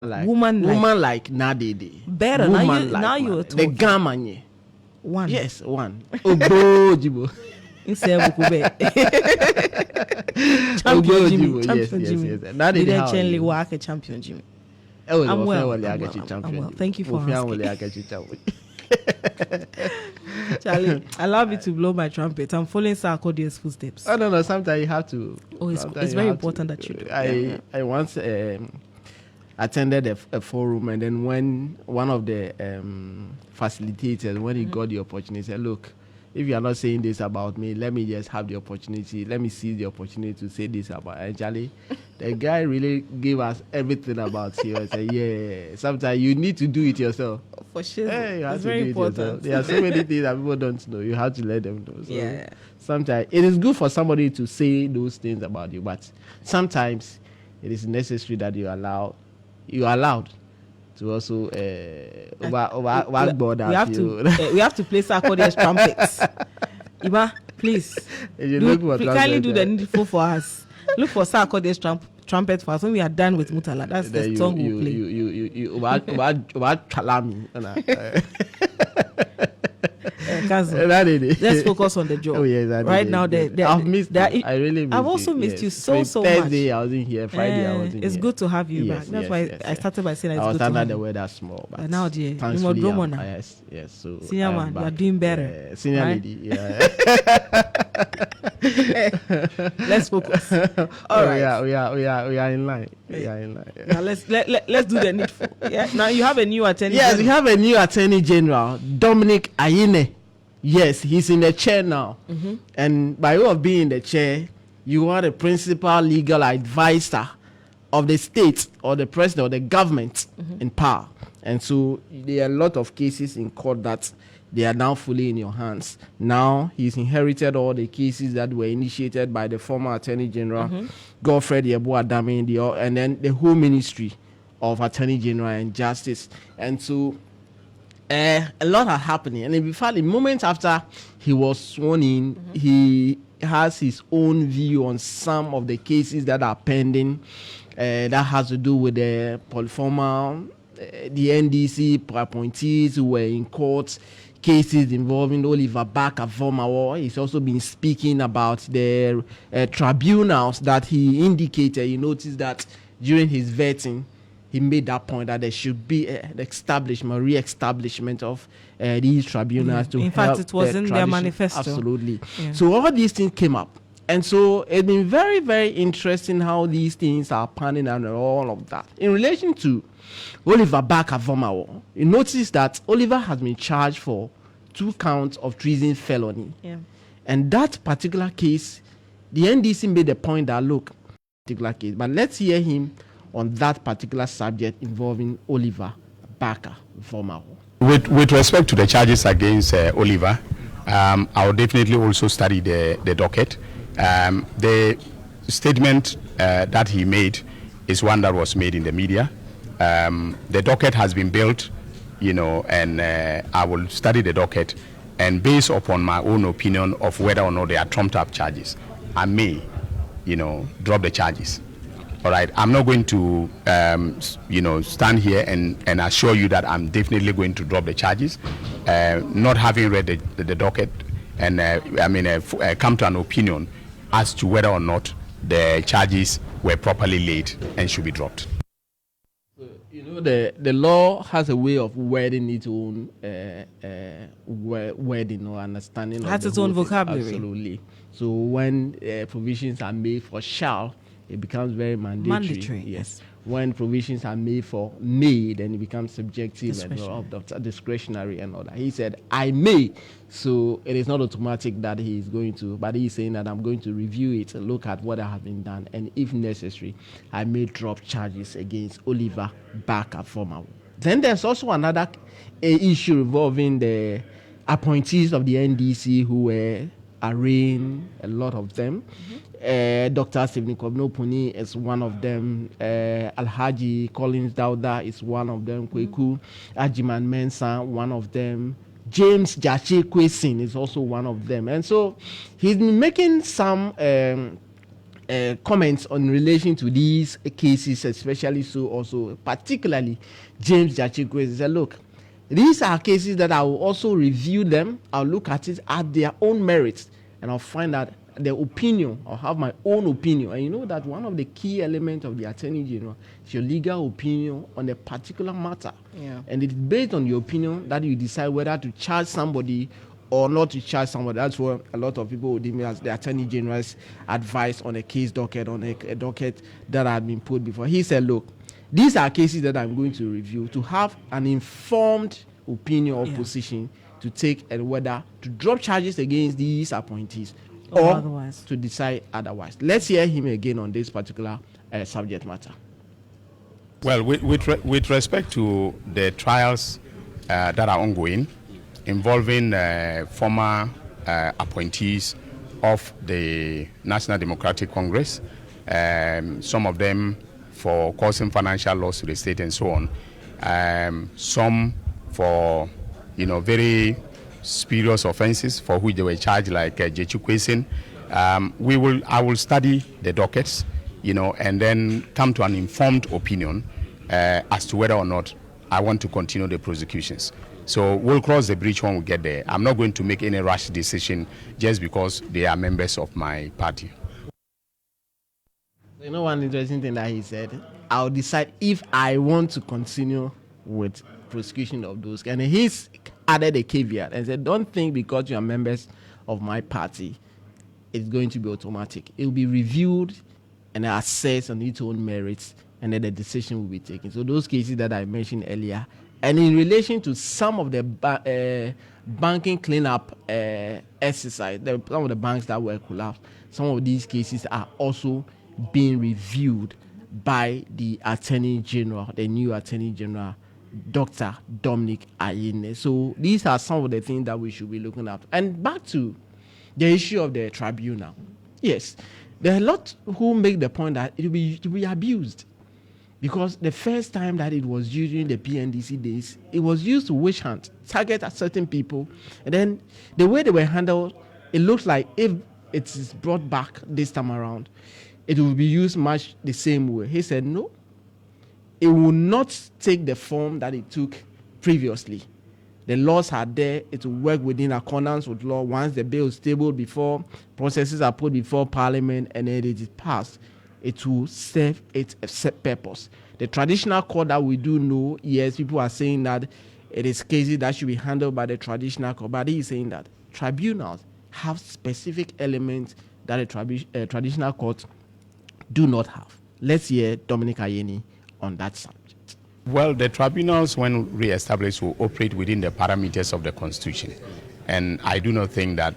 woman like Nadede. Better now you're the Gamanye. One. Yes, one. Obo Jibo. Champion Jimmy. Yes. Nadede Chenley work a champion Jimmy. I'm well. Thank you for asking. Charlie, allow me to blow my trumpet. I'm following Sir Kodie's footsteps. Oh no, sometimes you have to. Oh, it's very important that you do. I once attended a forum, and then when one of the facilitators, when he got the opportunity, said, "Look, if you are not saying this about me, let me just have the opportunity. Let me seize the opportunity to say this about." And Charlie, the guy really gave us everything about you. I said, "Yeah, sometimes you need to do it yourself." For sure, hey, it's very important. There are so many things that people don't know. You have to let them know. So yeah. Sometimes it is good for somebody to say those things about you, but sometimes it is necessary that you are allowed to also we have to play Sarkodie's trumpets. Iba, please kindly do the needful for us. Look for Sarkodie's trumpet for us. When we are done with Mutala, that's the song we'll play. Let's focus on the job. Oh yes, right now. I've missed. I've also missed you so Thursday, much. Thursday I was in here. Friday I was in here. It's good to have you back. That's why I started by saying it's good to have you. I was under the weather small, but now, dear, you more drama now. Yes. So senior man, you are doing better. Senior right? lady, yeah. Let's focus. All right. We are in line. Yeah. Now let's do the needful. Yeah. Now you have a new attorney. Yes, we have a new attorney general, Dominic Ayine. Yes, he's in the chair now. Mm-hmm. And by way of being in the chair, you are the principal legal advisor of the state or the president or the government in power. And so there are a lot of cases in court that they are now fully in your hands. Now he's inherited all the cases that were initiated by the former Attorney General, Godfred Yeboah-Dame, and then the whole ministry of Attorney General and Justice. And so a lot are happening. And in fact, the moment after he was sworn in, he has his own view on some of the cases that are pending that has to do with the polyformer, the NDC appointees who were in court, cases involving Oliver Baka-Vomawo. He's also been speaking about the tribunals that he indicated. You notice that during his vetting, he made that point that there should be an re-establishment of these tribunals. To in fact, it was in their manifesto. Absolutely. Yeah. So all these things came up. And so it's been very, very interesting how these things are panning out and all of that. In relation to Oliver Baka-Vomawo, you notice that Oliver has been charged for 2 counts of treason felony. Yeah. And that particular case, the NDC made the point that, look, particular case, but let's hear him on that particular subject involving Oliver Baka-Vomawo. With respect to the charges against Oliver, I will definitely also study the docket. The statement that he made is one that was made in the media. The docket has been built, and I will study the docket, and based upon my own opinion of whether or not they are trumped up charges, I may, drop the charges. All right, I'm not going to, stand here and assure you that I'm definitely going to drop the charges, not having read the docket, and come to an opinion as to whether or not the charges were properly laid and should be dropped. The law has a way of wording its own wording or understanding. It has its own vocabulary. Absolutely. So when provisions are made for shall, it becomes very mandatory. Yes. When provisions are made for may, then it becomes subjective and discretionary and all that. He said, I may. So it is not automatic that he is going to, but he's saying that I'm going to review it and look at what has been done. And if necessary, I may drop charges against Oliver Baka-Vomawo. Then there's also another issue involving the appointees of the NDC who were arraigned, a lot of them. Dr. Stephen Kwabno-Puni is one of them. Alhaji Collins Dauda is one of them. Kweku Ajiman Mensah, one of them. James Jache Kwesin is also one of them. And so he's been making some comments on relation to these cases, especially so also, particularly James Jachikwe. He said, look, these are cases that I will also review them. I'll look at it at their own merits, and I'll find out their opinion. I'll have my own opinion. And you know that one of the key elements of the Attorney General is your legal opinion on a particular matter. Yeah. And it's based on your opinion that you decide whether to charge somebody or not to charge somebody. That's what a lot of people would deem as the Attorney General's advice on a case docket, on a docket that had been put before. He said, look, these are cases that I'm going to review to have an informed opinion or position to take, and whether to drop charges against these appointees or otherwise, to decide otherwise. Let's hear him again on this particular subject matter. Well, with respect to the trials that are ongoing involving former appointees of the National Democratic Congress, some of them for causing financial loss to the state and so on, some for very spurious offenses for which they were charged, like Jechu Kwesin. I will study the dockets, and then come to an informed opinion as to whether or not I want to continue the prosecutions. So we'll cross the bridge when we get there. I'm not going to make any rash decision just because they are members of my party. You know one interesting thing that he said? I'll decide if I want to continue with prosecution of those. And he's added a caveat and said, don't think because you are members of my party, it's going to be automatic. It will be reviewed and assessed on its own merits, and then the decision will be taken. So those cases that I mentioned earlier, and in relation to some of the banking cleanup exercise, some of the banks that were collapsed, some of these cases are also being reviewed by the Attorney General, the new Attorney General, Dr. Dominic Ayine. So these are some of the things that we should be looking at. And back to the issue of the tribunal. Yes, there are a lot who make the point that it will be abused. Because the first time that it was used during the PNDC days, it was used to witch hunt, target at certain people. And then the way they were handled, it looks like if it is brought back this time around, it will be used much the same way. He said, no, it will not take the form that it took previously. The laws are there. It will work within accordance with law. Once the bill is tabled before, processes are put before Parliament, and then it is passed, it will serve its purpose. The traditional court that we do know, yes, people are saying that it is cases that should be handled by the traditional court, but he is saying that tribunals have specific elements that a traditional court do not have. Let's hear Dominic Ayine on that subject. Well, the tribunals, when re-established, will operate within the parameters of the Constitution. And I do not think that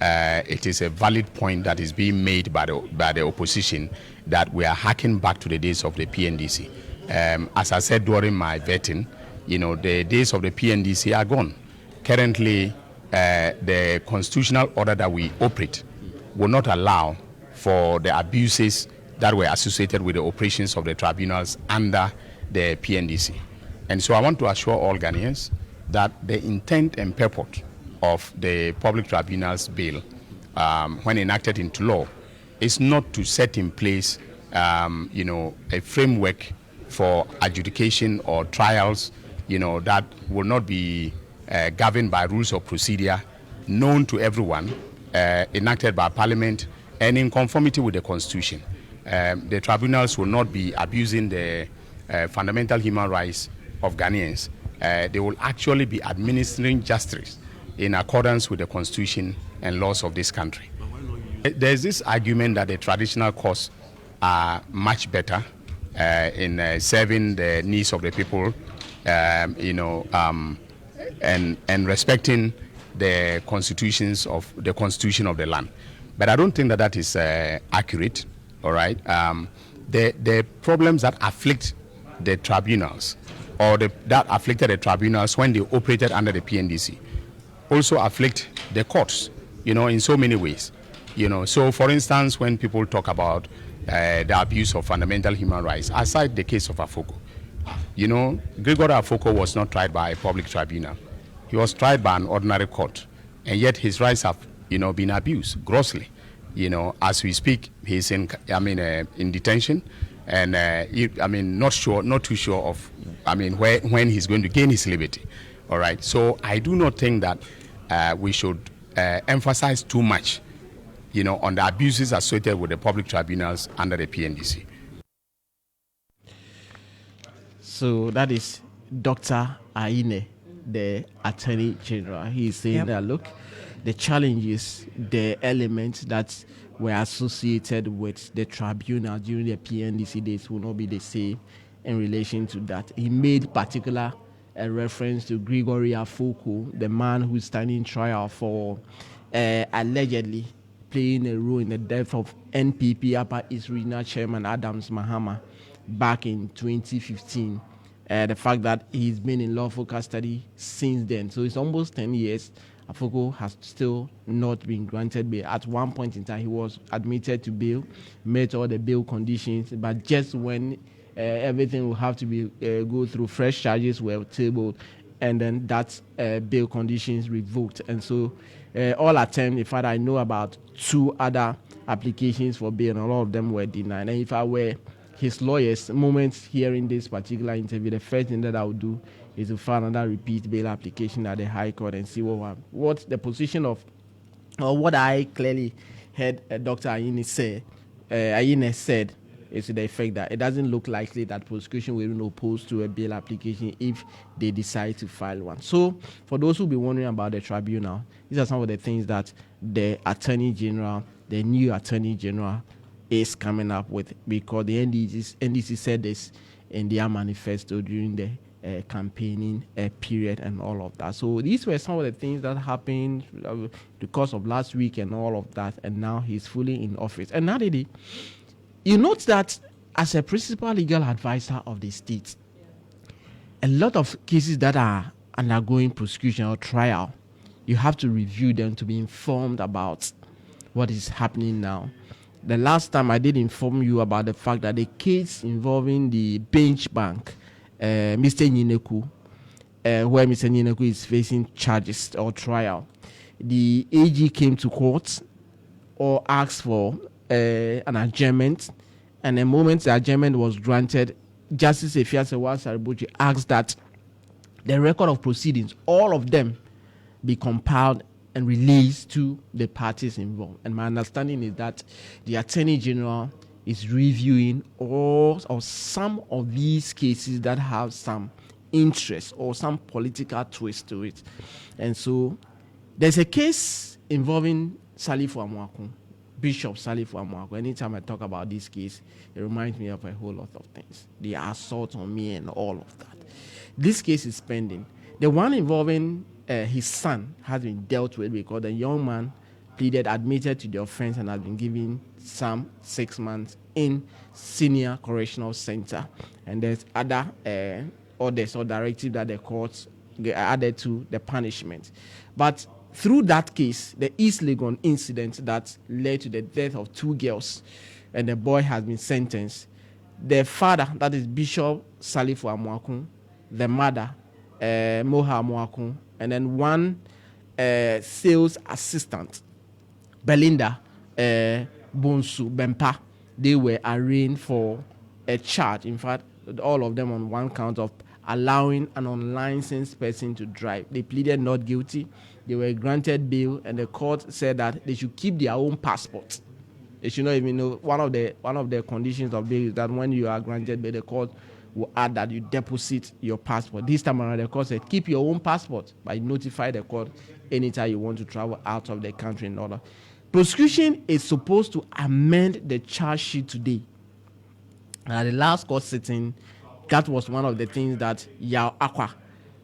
it is a valid point that is being made by the opposition that we are harking back to the days of the PNDC. As I said during my vetting, the days of the PNDC are gone. Currently, the constitutional order that we operate will not allow for the abuses that were associated with the operations of the tribunals under the PNDC. And so I want to assure all Ghanaians that the intent and purport of the Public Tribunals Bill, when enacted into law, is not to set in place, a framework for adjudication or trials, that will not be governed by rules of procedure known to everyone, enacted by Parliament, and in conformity with the Constitution. The tribunals will not be abusing the fundamental human rights of Ghanaians. They will actually be administering justice in accordance with the Constitution and laws of this country. There's this argument that the traditional courts are much better in serving the needs of the people, and respecting the constitution of the land. But I don't think that is accurate. All right. The problems that afflict the tribunals, or that afflicted the tribunals when they operated under the PNDC, also afflict the courts, in so many ways. So for instance, when people talk about the abuse of fundamental human rights, aside the case of Afoko, Gregory Afoko was not tried by a public tribunal. He was tried by an ordinary court, and yet his rights have, been abused grossly. as we speak, he's in detention, and not too sure of, when he's going to gain his liberty. All right. So I do not think that we should emphasize too much, on the abuses associated with the public tribunals under the PNDC. So that is Dr. Aine, the Attorney General. He is saying that, look, the challenges, the elements that were associated with the tribunal during the PNDC days will not be the same in relation to that. He made particular reference to Gregory Afoko, the man who's standing trial for allegedly playing a role in the death of NPP Upper East Regional Chairman Adams Mahama back in 2015. The fact that he's been in lawful custody since then. So it's almost 10 years. Afoko has still not been granted bail. At one point in time, he was admitted to bail, met all the bail conditions, but just when everything will have to be go through, fresh charges were tabled, and then that bail conditions revoked. And so all attempts, in fact, I know about 2 other applications for bail, and all of them were denied. And if I were his lawyers, moments hearing this particular interview, the first thing that I would do is to file another repeat bail application at the High Court and see what the position of, or what I clearly heard Dr. Aine said is to the effect that it doesn't look likely that prosecution will be opposed to a bail application if they decide to file one. So for those who be wondering about the tribunal, these are some of the things that the Attorney General, the new Attorney General, is coming up with, because the NDC said this in their manifesto during the campaigning period and all of that. So these were some of the things that happened the course of last week and all of that, and now he's fully in office. And now you note that as a principal legal advisor of the state, a lot of cases that are undergoing prosecution or trial, you have to review them to be informed about what is happening now. The last time I did inform you about the fact that the case involving the bench bank, Mr. Nyineku, where Mr. Nyineku is facing charges or trial, the AG came to court or asked for an adjournment, and the moment the adjournment was granted, Justice Efiasewa Saribochi asked that the record of proceedings, all of them, be compiled and released to the parties involved. And my understanding is that the Attorney General is reviewing all or some of these cases that have some interest or some political twist to it. And so there's a case involving Salifu Amoako, Bishop Salifu Amoako. Anytime I talk about this case, it reminds me of a whole lot of things. The assault on me and all of that. This case is pending. The one involving his son has been dealt with because the young man admitted to the offense and has been given some 6 months in senior correctional center. And there's other orders or directives that the courts added to the punishment. But through that case, the East Legon incident that led to the death of 2 girls, and the boy has been sentenced, the father, that is Bishop Salifu Amoako, the mother, Moha Amoako, and then one sales assistant, Belinda Bonsu Bempa, they were arraigned for a charge. In fact, all of them on one count of allowing an unlicensed person to drive. They pleaded not guilty. They were granted bail, and the court said that they should keep their own passport. They should not even know. One of the conditions of bail is that when you are granted bail, the court will add that you deposit your passport. This time around, the court said keep your own passport, but notify the court anytime you want to travel out of the country in order. Prosecution is supposed to amend the charge sheet today. And at the last court sitting, that was one of the things that Yao Akwa,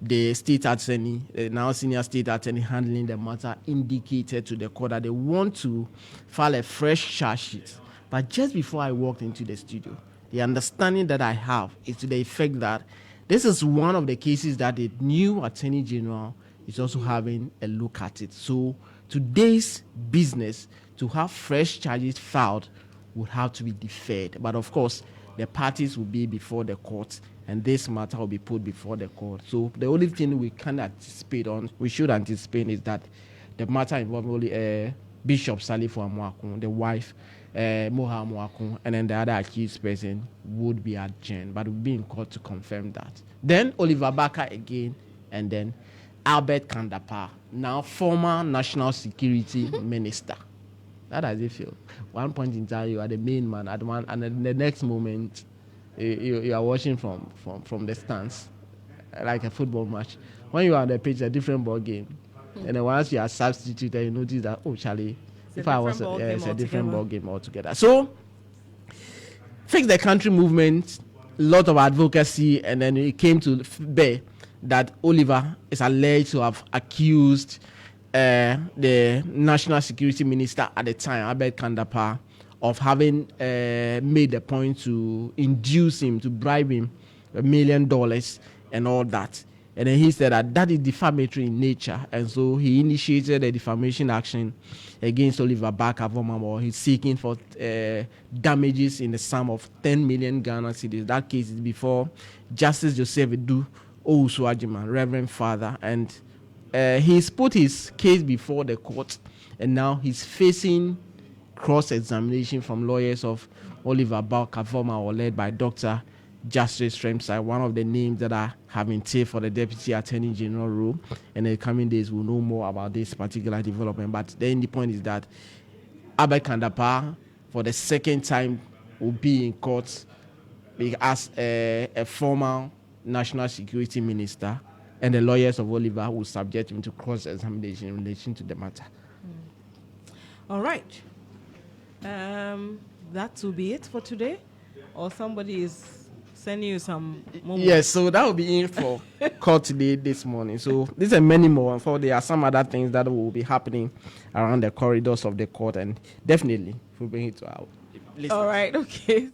the state attorney, now senior state attorney handling the matter, indicated to the court that they want to file a fresh charge sheet. But just before I walked into the studio, the understanding that I have is to the effect that this is one of the cases that the new Attorney General is also having a look at it. So today's business to have fresh charges filed would have to be deferred. But of course, the parties will be before the court, and this matter will be put before the court. So the only thing we should anticipate is that the matter involving only Bishop Salifo Amoakun, the wife, Moha Amoakun, and then the other accused person would be at Jen, but would be in court to confirm that. Then Oliver Barker again, and then Albert Kandapa, now former National Security Minister. How does it feel? One point in time, you are the main man at one, and then the next moment, you are watching from the stands, like a football match. When you are on the pitch, a different ball game. And then once you are substituted, you notice that, oh, Charlie, if I was, it's a different ball game altogether. So, Fix the Country movement, a lot of advocacy, and then it came to bear that Oliver is alleged to have accused the National Security Minister at the time, Albert Kandapa, of having made the point to induce him, to bribe him $1 million and all that. And then he said that is defamatory in nature. And so he initiated a defamation action against Oliver Barker. He's seeking for damages in the sum of 10 million Ghana cedis. That case is before Justice Joseph Edu Owusu-Agyemang, Reverend Father. And he's put his case before the court. And now he's facing cross-examination from lawyers of Oliver Barker, led by Dr. Justice Remside, one of the names that are having tipped for the Deputy Attorney General role. And in the coming days, we'll know more about this particular development. But then the point is that Albert Kandapa, for the second time, will be in court as a former National Security Minister, and the lawyers of Oliver will subject him to cross-examination in relation to the matter. All right. That will be it for today. Or somebody is sending you some moments. Yes, so that will be in for court today, this morning. So these are many more. For there are some other things that will be happening around the corridors of the court, and definitely we'll bring it to our listeners. All right, okay.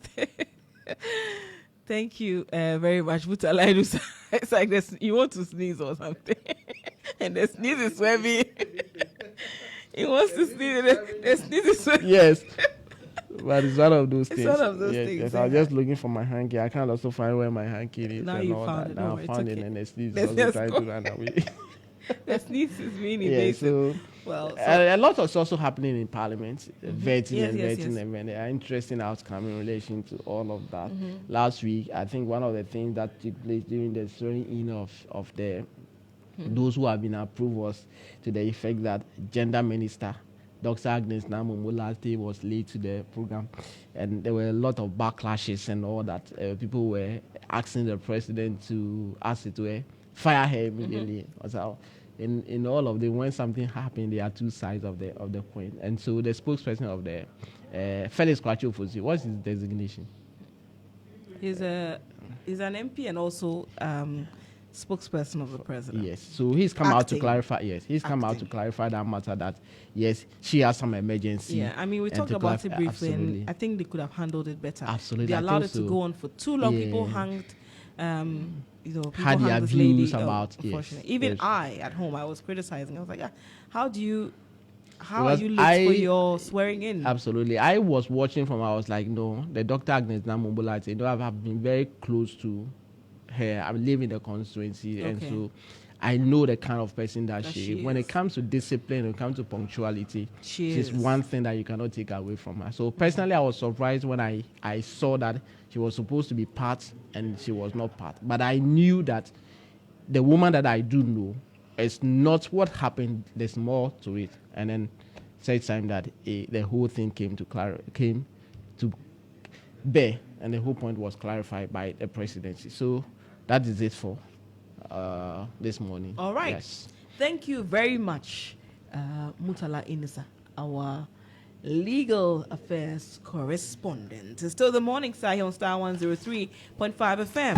Thank you very much, Mutala. It's like this, you want to sneeze or something, and the sneeze is heavy. He wants to sneeze, and the sneeze is heavy. Yes. But it's one of those things. It's one of those things. Yes, I was just looking for my hanky. I can't also find where my hanky is. Now and you all found that. it. Now No, I found it's it, okay. and the sneeze is Let's also just trying go. to run away. The sneeze is being Yeah, invasive. so, Well, a lot is also happening in Parliament. Vetting Yes, and yes, vetting, yes. and there are interesting outcomes in relation to all of that. Last week, I think one of the things that took place during the swearing in of the those who have been approved was to the effect that Gender Minister Dr. Agnes Namumu last day was late to the program, and there were a lot of backlashes and all that. People were asking the president to ask it to fire her immediately. So in all of them, when something happened, there are two sides of the coin. And so the spokesperson of the Felix Kwachu Ofosu, what's his designation? he's an MP and also spokesperson of the president. Yes, so he's come out to Acting. clarify. Yes, he's come out to Acting. clarify that matter. That yes, she has some emergency. Yeah, I mean, we and talked to about it clarify- briefly, absolutely. and I think they could have handled it better. Absolutely, They I allowed think it to so. go on for too long. Yeah. People hanged, people Had their hanged this lady. views about- yes, unfortunately. Even yes. I, at home, I was criticizing. I was like, yeah, how are Because you late for your swearing in? Absolutely. I was watching from, I was like, no, the Dr. Agnes Namumbulate, you know, I've been very close to her. I live in the constituency, and Okay. so I know the kind of person that she is. When is. it comes to discipline, when it comes to punctuality, is. she's one thing that you cannot take away from her. So personally, I was surprised when I saw that she was supposed to be part and she was not part. But I knew that the woman that I do know is not what happened. There's more to it. And then said time that the whole thing came to bear, and the whole point was clarified by the presidency. So that is it for this morning. All right. Yes. Thank you very much, Mutala Inisa, our legal affairs correspondent. It's still the morning side here on Star 103.5 FM.